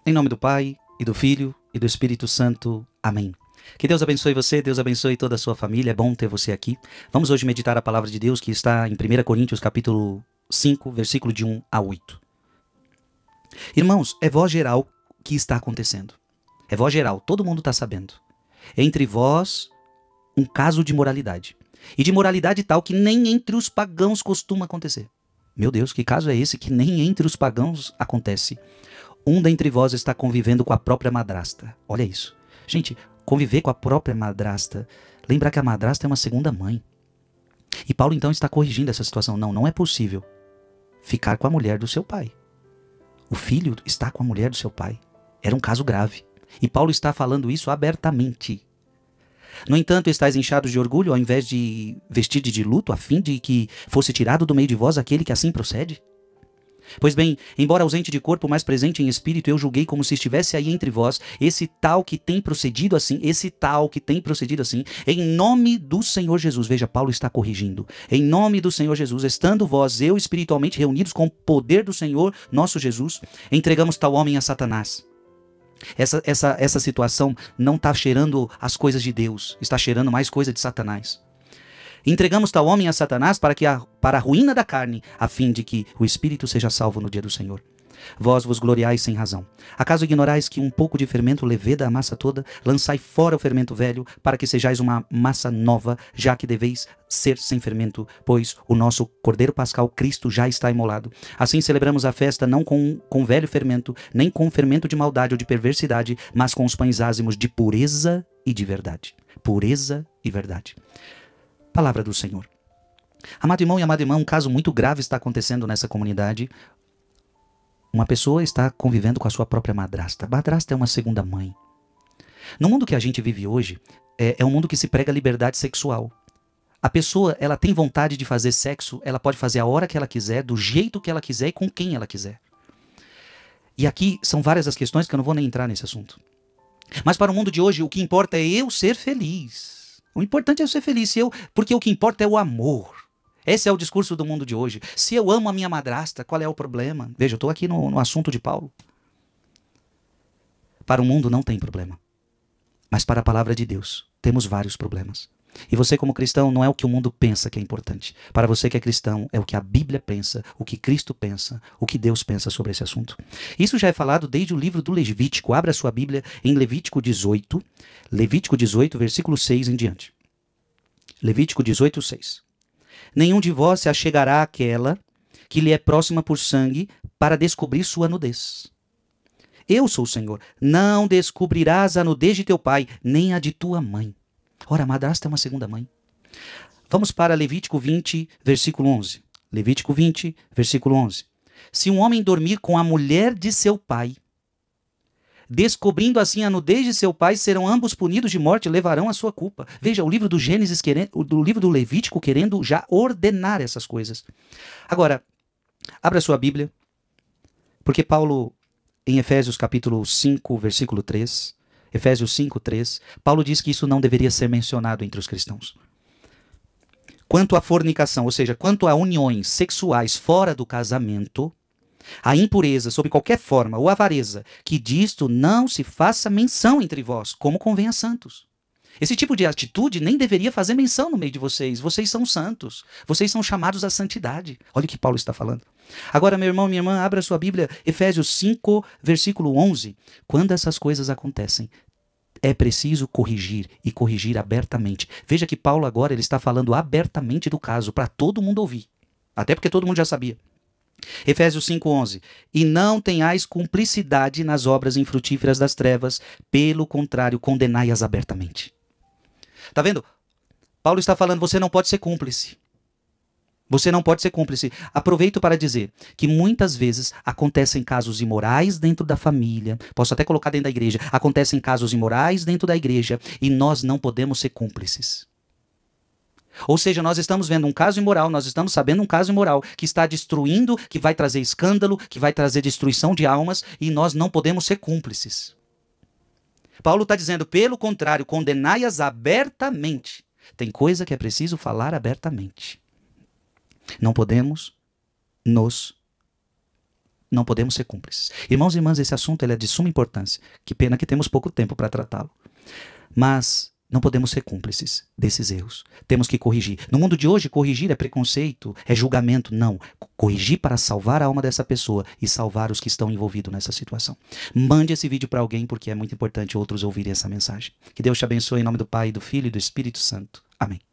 Em nome do Pai, e do Filho, e do Espírito Santo. Amém. Que Deus abençoe você, Deus abençoe toda a sua família. É bom ter você aqui. Vamos hoje meditar a palavra de Deus que está em 1 Coríntios, capítulo 5, versículo de 1 a 8. Irmãos, é voz geral que está acontecendo. É voz geral, todo mundo está sabendo. Entre vós, um caso de moralidade. E de moralidade tal que nem entre os pagãos costuma acontecer. Meu Deus, que caso é esse que nem entre os pagãos acontece? Um dentre vós está convivendo com a própria madrasta. Olha isso. Gente, conviver com a própria madrasta. Lembrar que a madrasta é uma segunda mãe. E Paulo então está corrigindo essa situação. Não, não é possível ficar com a mulher do seu pai. O filho está com a mulher do seu pai. Era um caso grave. E Paulo está falando isso abertamente. No entanto, estáis inchados de orgulho ao invés de vestir de luto, a fim de que fosse tirado do meio de vós aquele que assim procede? Pois bem, embora ausente de corpo, mas presente em espírito, eu julguei como se estivesse aí entre vós, esse tal que tem procedido assim, em nome do Senhor Jesus. Veja, Paulo está corrigindo. Em nome do Senhor Jesus, estando vós, eu espiritualmente reunidos com o poder do Senhor, nosso Jesus, entregamos tal homem a Satanás. Essa situação não está cheirando as coisas de Deus, está cheirando mais coisa de Satanás. Entregamos tal homem a Satanás para a ruína da carne, a fim de que o espírito seja salvo no dia do Senhor. Vós vos gloriais sem razão. Acaso ignorais que um pouco de fermento leveda a massa toda? Lançai fora o fermento velho, para que sejais uma massa nova, já que deveis ser sem fermento, pois o nosso Cordeiro Pascal, Cristo, já está imolado. Assim celebramos a festa não com velho fermento, nem com fermento de maldade ou de perversidade, mas com os pães ázimos de pureza e de verdade. Pureza e verdade. Palavra do Senhor. Amado irmão e amada irmã, um caso muito grave está acontecendo nessa comunidade. Uma pessoa está convivendo com a sua própria madrasta. Madrasta é uma segunda mãe. No mundo que a gente vive hoje, é um mundo que se prega liberdade sexual. A pessoa, ela tem vontade de fazer sexo, ela pode fazer a hora que ela quiser, do jeito que ela quiser e com quem ela quiser. E aqui são várias as questões que eu não vou nem entrar nesse assunto. Mas para o mundo de hoje, o que importa é eu ser feliz. O importante é eu ser feliz, porque o que importa é o amor. Esse é o discurso do mundo de hoje. Se eu amo a minha madrasta, qual é o problema? Veja, eu estou aqui no assunto de Paulo. Para o mundo não tem problema. Mas para a palavra de Deus, temos vários problemas. E você como cristão, não é o que o mundo pensa que é importante. Para você que é cristão, é o que a Bíblia pensa, o que Cristo pensa, o que Deus pensa sobre esse assunto. Isso já é falado desde o livro do Levítico. Abra a sua Bíblia em Levítico 18, versículo 6 em diante. Levítico 18, 6. Nenhum de vós se achegará àquela que lhe é próxima por sangue para descobrir sua nudez. Eu sou o Senhor. Não descobrirás a nudez de teu pai, nem a de tua mãe. Ora, a madrasta é uma segunda mãe. Vamos para Levítico 20, versículo 11. Levítico 20, versículo 11. Se um homem dormir com a mulher de seu pai, descobrindo assim a nudez de seu pai, serão ambos punidos de morte e levarão a sua culpa. Veja, o livro do Gênesis, o livro do Levítico querendo já ordenar essas coisas. Agora, abra sua Bíblia, porque Paulo, em Efésios capítulo 5, versículo 3, Efésios 5, 3, Paulo diz que isso não deveria ser mencionado entre os cristãos. Quanto à fornicação, ou seja, quanto a uniões sexuais fora do casamento, a impureza, sob qualquer forma, ou avareza, que disto não se faça menção entre vós, como convém a santos. Esse tipo de atitude nem deveria fazer menção no meio de vocês. Vocês são santos. Vocês são chamados à santidade. Olha o que Paulo está falando. Agora, meu irmão, minha irmã, abra sua Bíblia, Efésios 5, versículo 11. Quando essas coisas acontecem, é preciso corrigir e corrigir abertamente. Veja que Paulo agora ele está falando abertamente do caso, para todo mundo ouvir. Até porque todo mundo já sabia. Efésios 5:11. E não tenhais cumplicidade nas obras infrutíferas das trevas, pelo contrário, condenai-as abertamente. Tá vendo? Paulo está falando, você não pode ser cúmplice. Você não pode ser cúmplice. Aproveito para dizer que muitas vezes acontecem casos imorais dentro da família, posso até colocar dentro da igreja, acontecem casos imorais dentro da igreja e nós não podemos ser cúmplices. Ou seja, nós estamos vendo um caso imoral, nós estamos sabendo um caso imoral que está destruindo, que vai trazer escândalo, que vai trazer destruição de almas e nós não podemos ser cúmplices. Paulo está dizendo, pelo contrário, condenai-as abertamente. Tem coisa que é preciso falar abertamente. Não podemos nos não podemos ser cúmplices. Irmãos e irmãs, esse assunto ele é de suma importância. Que pena que temos pouco tempo para tratá-lo. Mas não podemos ser cúmplices desses erros. Temos que corrigir. No mundo de hoje, corrigir é preconceito, é julgamento. Não. Corrigir para salvar a alma dessa pessoa e salvar os que estão envolvidos nessa situação. Mande esse vídeo para alguém porque é muito importante outros ouvirem essa mensagem. Que Deus te abençoe em nome do Pai, do Filho e do Espírito Santo. Amém.